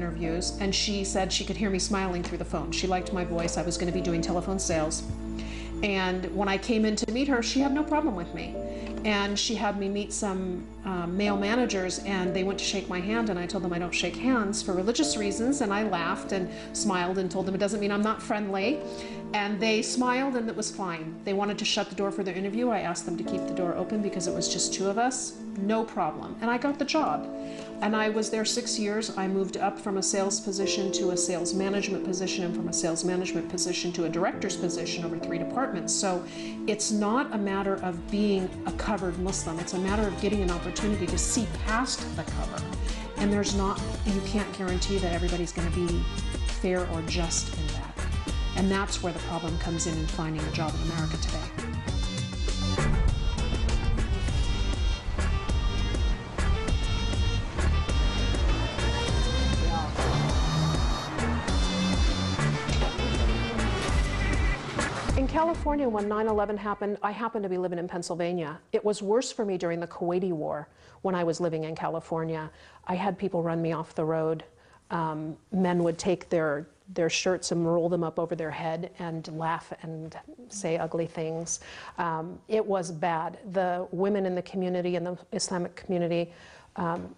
interviews, and she said she could hear me smiling through the phone. She liked my voice. I was going to be doing telephone sales. And when I came in to meet her, she had no problem with me. And she had me meet some male managers, and they went to shake my hand, and I told them I don't shake hands for religious reasons, and I laughed and smiled and told them it doesn't mean I'm not friendly. And they smiled, and it was fine. They wanted to shut the door for their interview. I asked them to keep the door open because it was just two of us. No problem. And I got the job. And I was there 6 years. I moved up from a sales position to a sales management position, and from a sales management position to a director's position over 3 departments. So it's not a matter of being a covered Muslim. It's a matter of getting an opportunity to see past the cover. And you can't guarantee that everybody's going to be fair or just in that. And that's where the problem comes in finding a job in America today. In California, when 9/11 happened, I happened to be living in Pennsylvania. It was worse for me during the Kuwaiti War when I was living in California. I had people run me off the road. Men would take their shirts and roll them up over their head and laugh and say ugly things. It was bad. The women in the community, in the Islamic community,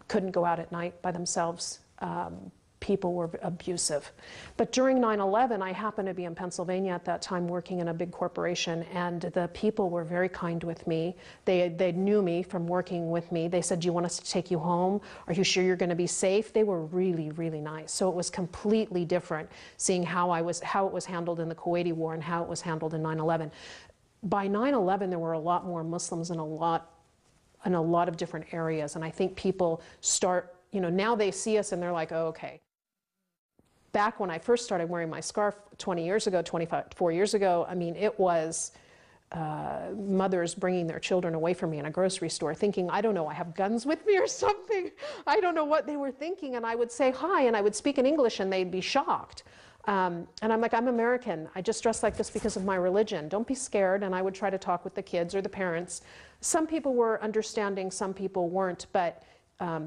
couldn't go out at night by themselves. People were abusive. But during 9/11, I happened to be in Pennsylvania at that time working in a big corporation, and the people were very kind with me. They knew me from working with me. They said, "Do you want us to take you home? Are you sure you're going to be safe?" They were really, really nice. So it was completely different seeing how it was handled in the Kuwaiti War and how it was handled in 9/11. By 9/11, there were a lot more Muslims in a lot of different areas, and I think people start, now they see us and they're like, "Oh, okay." Back when I first started wearing my scarf 20 years ago, 24 years ago, I mean, it was mothers bringing their children away from me in a grocery store thinking, I don't know, I have guns with me or something. I don't know what they were thinking. And I would say hi, and I would speak in English, and they'd be shocked. And I'm like, I'm American. I just dress like this because of my religion. Don't be scared. And I would try to talk with the kids or the parents. Some people were understanding, some people weren't, but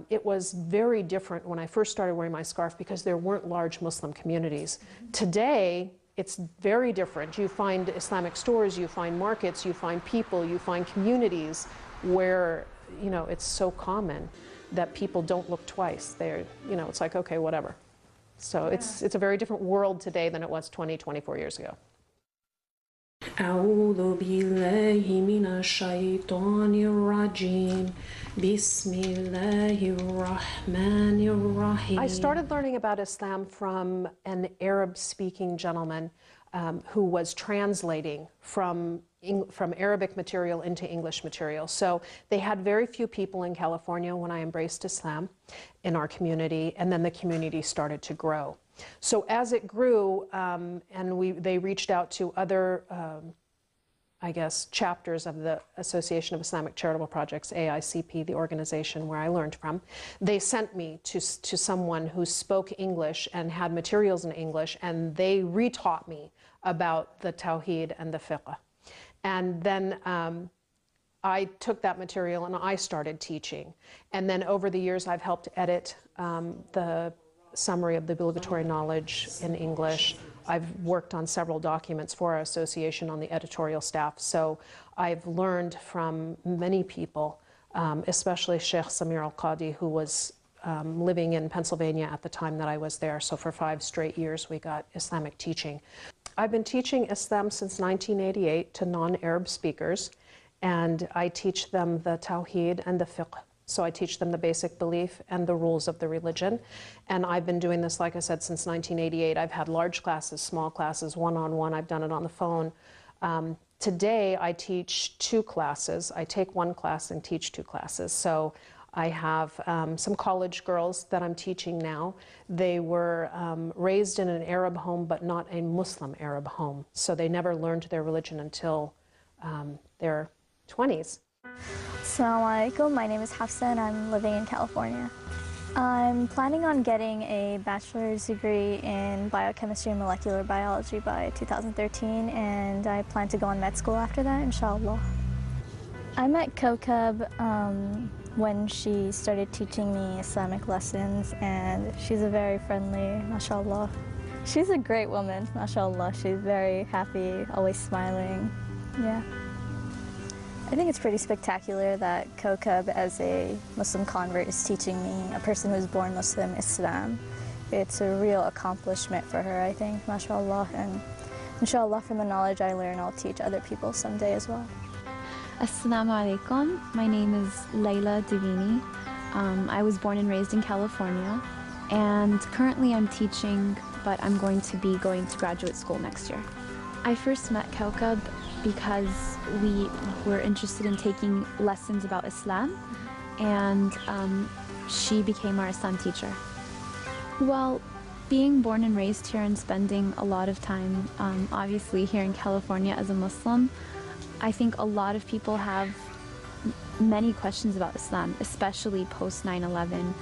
it was very different when I first started wearing my scarf because there weren't large Muslim communities. Today, it's very different. You find Islamic stores, you find markets, you find people, you find communities where, it's so common that people don't look twice. They're, it's like, okay, whatever. So it's a very different world today than it was 24 years ago. أعوذ بالله من الشيطان الرجيم بسم الله الرحمن الرحيم. I started learning about Islam from an Arab-speaking gentleman who was translating from Arabic material into English material. So they had very few people in California when I embraced Islam in our community, and then the community started to grow. So as it grew, and they reached out to other, chapters of the Association of Islamic Charitable Projects, AICP, the organization where I learned from. They sent me to someone who spoke English and had materials in English, and they retaught me about the Tawheed and the Fiqh. And then I took that material and I started teaching. And then over the years, I've helped edit the summary of the obligatory knowledge in English. I've worked on several documents for our association on the editorial staff. So I've learned from many people, especially Sheikh Samir Al-Qadi, who was living in Pennsylvania at the time that I was there. So for 5 straight years, we got Islamic teaching. I've been teaching Islam since 1988 to non-Arab speakers, and I teach them the Tawheed and the Fiqh. So I teach them the basic belief and the rules of the religion. And I've been doing this, like I said, since 1988. I've had large classes, small classes, one-on-one. I've done it on the phone. Today, I teach 2 classes. I take 1 class and teach 2 classes. So I have some college girls that I'm teaching now. They were raised in an Arab home, but not a Muslim Arab home. So they never learned their religion until their 20s. Assalamu alaikum, my name is Hafsa and I'm living in California. I'm planning on getting a bachelor's degree in biochemistry and molecular biology by 2013, and I plan to go on med school after that, inshallah. I met Kokab when she started teaching me Islamic lessons, and she's a very friendly, mashallah. She's a great woman, mashallah. She's very happy, always smiling. Yeah. I think it's pretty spectacular that Kawkab, as a Muslim convert, is teaching me, a person who's born Muslim, Islam. It's a real accomplishment for her, I think, mashallah. And inshallah, from the knowledge I learn, I'll teach other people someday as well. Assalamu alaikum. My name is Layla Divini. I was born and raised in California, and currently I'm teaching, but I'm going to be going to graduate school next year. I first met Kawkab because we were interested in taking lessons about Islam, and she became our Islam teacher. Well, being born and raised here and spending a lot of time, obviously here in California as a Muslim, I think a lot of people have many questions about Islam, especially post 9/11.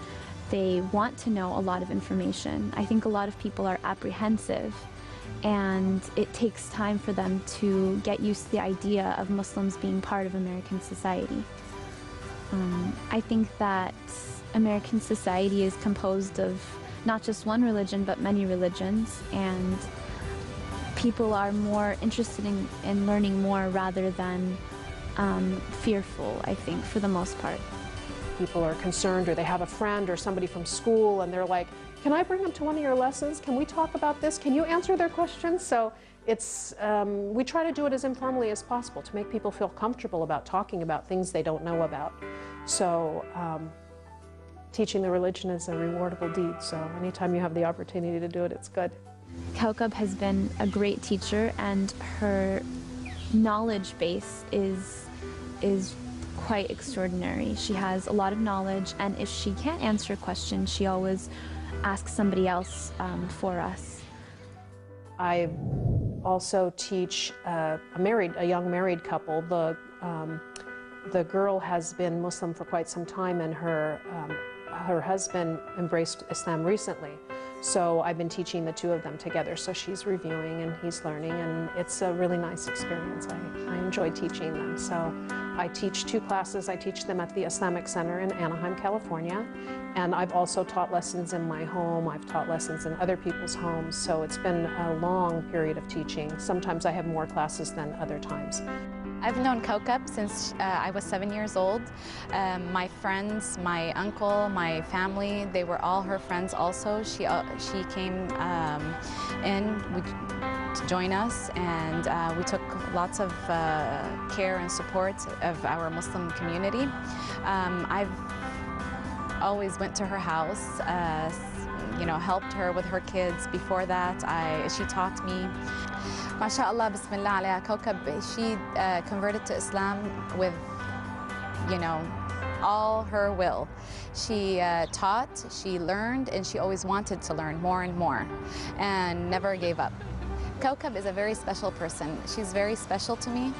They want to know a lot of information. I think a lot of people are apprehensive, and it takes time for them to get used to the idea of Muslims being part of American society. I think that American society is composed of not just one religion, but many religions, and people are more interested in learning more rather than fearful, I think, for the most part. People are concerned, or they have a friend or somebody from school, and they're like, can I bring them to one of your lessons? Can we talk about this? Can you answer their questions? So it's, we try to do it as informally as possible to make people feel comfortable about talking about things they don't know about. So teaching the religion is a rewardable deed, so anytime you have the opportunity to do it, it's good. Kawkab has been a great teacher, and her knowledge base is quite extraordinary. She has a lot of knowledge, and if she can't answer a question, she always asks somebody else for us. I also teach a young married couple. The girl has been Muslim for quite some time, and her husband embraced Islam recently. So I've been teaching the two of them together. So she's reviewing and he's learning, and it's a really nice experience. I enjoy teaching them. So I teach 2 classes. I teach them at the Islamic Center in Anaheim, California. And I've also taught lessons in my home. I've taught lessons in other people's homes. So it's been a long period of teaching. Sometimes I have more classes than other times. I've known Kawkab since I was 7 years old. My friends, my uncle, my family, they were all her friends also. She came in to join us, and we took lots of care and support of our Muslim community. I've always went to her house, helped her with her kids. Before that, she taught me. MashaAllah, Bismillah alayha, Kawkab, she converted to Islam with, all her will. She taught, she learned, and she always wanted to learn more and more, and never gave up. Kawkab is a very special person. She's very special to me.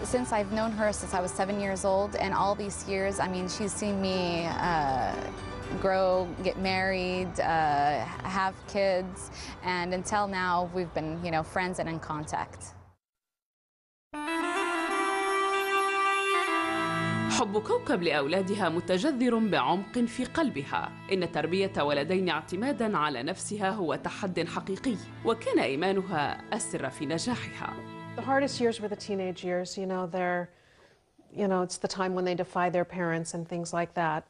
Since I've known her since I was 7 years old, and all these years, I mean, she's seen me grow, get married, have kids, and until now we've been, friends and in contact. حب كوكب لأولادها متجذر بعمق في قلبها. إن تربية ولدين اعتماداً على نفسها هو تحد حقيقي، وكان إيمانها السر في نجاحها. The hardest years were the teenage years. It's the time when they defy their parents and things like that.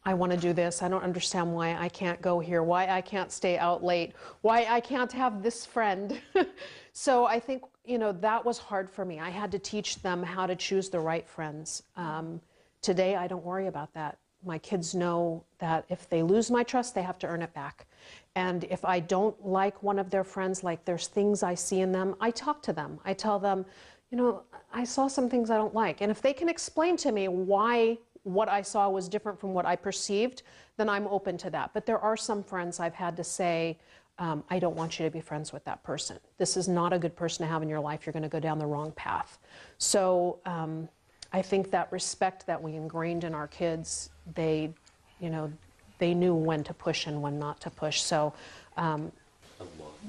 I want to do this. I don't understand why I can't go here, why I can't stay out late, why I can't have this friend. So I think, that was hard for me. I had to teach them how to choose the right friends. Today, I don't worry about that. My kids know that if they lose my trust, they have to earn it back. And if I don't like one of their friends, like there's things I see in them, I talk to them. I tell them, I saw some things I don't like. And if they can explain to me why what I saw was different from what I perceived, then I'm open to that. But there are some friends I've had to say, I don't want you to be friends with that person. This is not a good person to have in your life. You're going to go down the wrong path. So I think that respect that we ingrained in our kids, they knew when to push and when not to push. So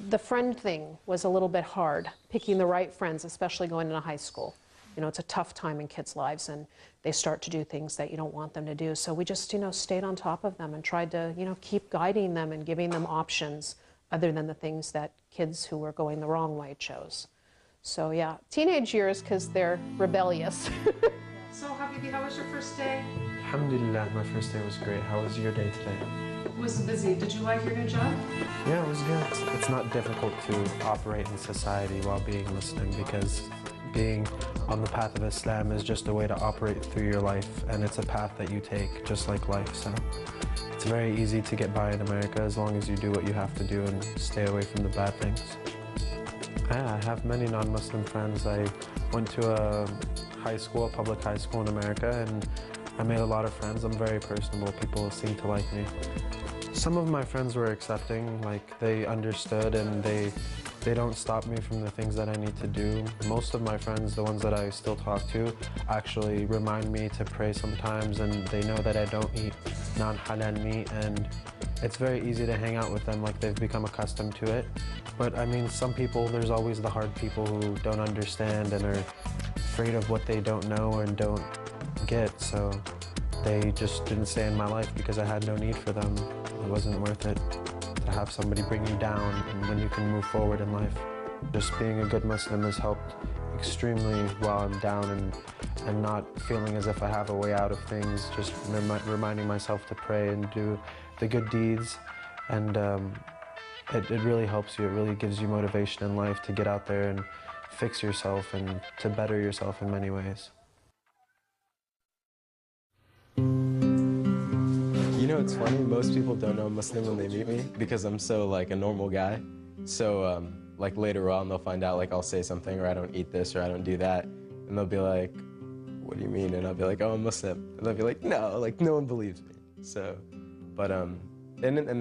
the friend thing was a little bit hard, picking the right friends, especially going into high school. You know, it's a tough time in kids' lives, and they start to do things that you don't want them to do. So we just, you know, stayed on top of them and tried to, you know, keep guiding them and giving them options other than the things that kids who were going the wrong way chose. So yeah, teenage years, because they're rebellious. So Habibi, how was your first day? Alhamdulillah, my first day was great. How was your day today? It was busy. Did you like your new job? Yeah, it was good. It's not difficult to operate in society while being Muslim, because being on the path of Islam is just a way to operate through your life, and it's a path that you take just like life. So it's very easy to get by in America as long as you do what you have to do and stay away from the bad things. Yeah, I have many non-Muslim friends. I went to a high school, a public high school in America, and I made a lot of friends. I'm very personable. People seem to like me. Some of my friends were accepting, like they understood, and they don't stop me from the things that I need to do. Most of my friends, the ones that I still talk to, actually remind me to pray sometimes, and they know that I don't eat non-halal meat, and it's very easy to hang out with them, like they've become accustomed to it. But I mean, some people, there's always the hard people who don't understand and are afraid of what they don't know and don't get, so they just didn't stay in my life because I had no need for them. It wasn't worth it to have somebody bring you down when you can move forward in life. Just being a good Muslim has helped extremely while I'm down and not feeling as if I have a way out of things, just reminding myself to pray and do the good deeds, and it really helps you. It really gives you motivation in life to get out there and fix yourself and to better yourself in many ways. You know, it's funny, most people don't know I'm Muslim when they meet me because I'm so, like, a normal guy. So, like, later on, they'll find out, like, I'll say something, or I don't eat this, or I don't do that, and they'll be like, what do you mean? And I'll be like, oh, I'm Muslim. And they'll be like, no, like, no one believes me. So, but, and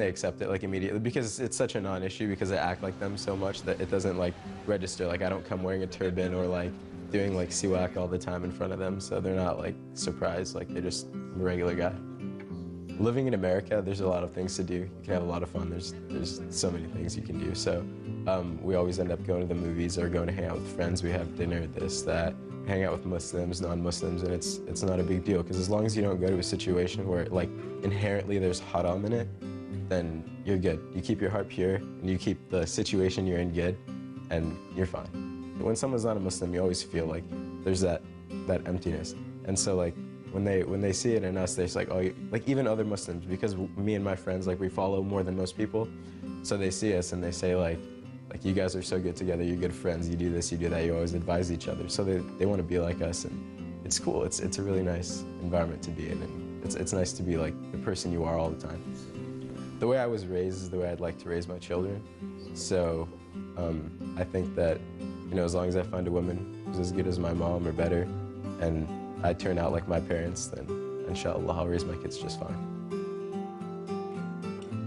they accept it, like, immediately, because it's such a non-issue, because I act like them so much that it doesn't, like, register. Like, I don't come wearing a turban or, like, doing, like, siwak all the time in front of them, so they're not, like, surprised. Like, they're just a regular guy. Living in America, there's a lot of things to do. You can have a lot of fun. There's so many things you can do. So we always end up going to the movies or going to hang out with friends. We have dinner, this, that, hang out with Muslims, non-Muslims, and it's not a big deal, because as long as you don't go to a situation where, like, inherently there's haram in it, then you're good. You keep your heart pure, and you keep the situation you're in good, and you're fine. When someone's not a Muslim, you always feel like there's that emptiness. And so, like, when they see it in us, they're just like, oh, like, even other Muslims, because me and my friends, like, we follow more than most people, so they see us and they say, like you guys are so good together, you're good friends, you do this, you do that, you always advise each other. So they want to be like us, and it's cool. It's a really nice environment to be in, and it's nice to be, like, the person you are all the time. The way I was raised is the way I'd like to raise my children. So I think that, you know, as long as I find a woman who's as good as my mom or better, and I turn out like my parents, then inshallah I'll raise my kids just fine.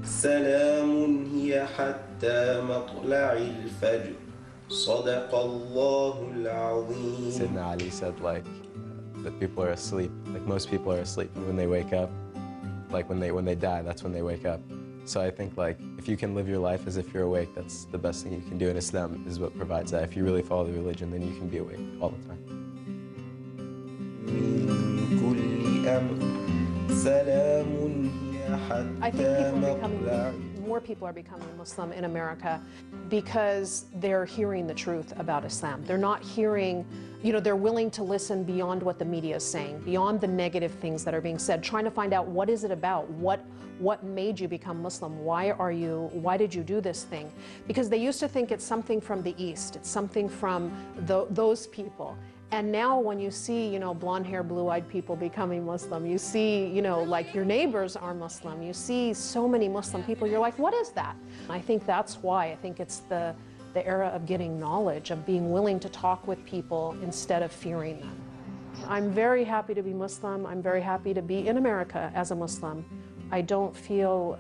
سلام هي حتى مطلع الفجر صدق الله العظيم. Sayyidina Ali said, like, that people are asleep. Like, most people are asleep, and when they wake up, like, when they die, that's when they wake up. So I think, like, if you can live your life as if you're awake, that's the best thing you can do, and Islam is what provides that. If you really follow the religion, then you can be awake all the time. I think more people are becoming Muslim in America because they're hearing the truth about Islam. They're not hearing, you know, they're willing to listen beyond what the media is saying, beyond the negative things that are being said, trying to find out what is it about, what made you become Muslim, why did you do this thing? Because they used to think it's something from the East, it's something from those people. And now when you see, you know, blonde hair, blue-eyed people becoming Muslim, you see, you know, like your neighbors are Muslim, you see so many Muslim people, you're like, what is that? I think that's why. I think it's the era of getting knowledge, of being willing to talk with people instead of fearing them. I'm very happy to be Muslim. I'm very happy to be in America as a Muslim. I don't feel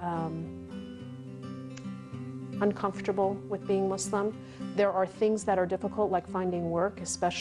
uncomfortable with being Muslim. There are things that are difficult, like finding work, especially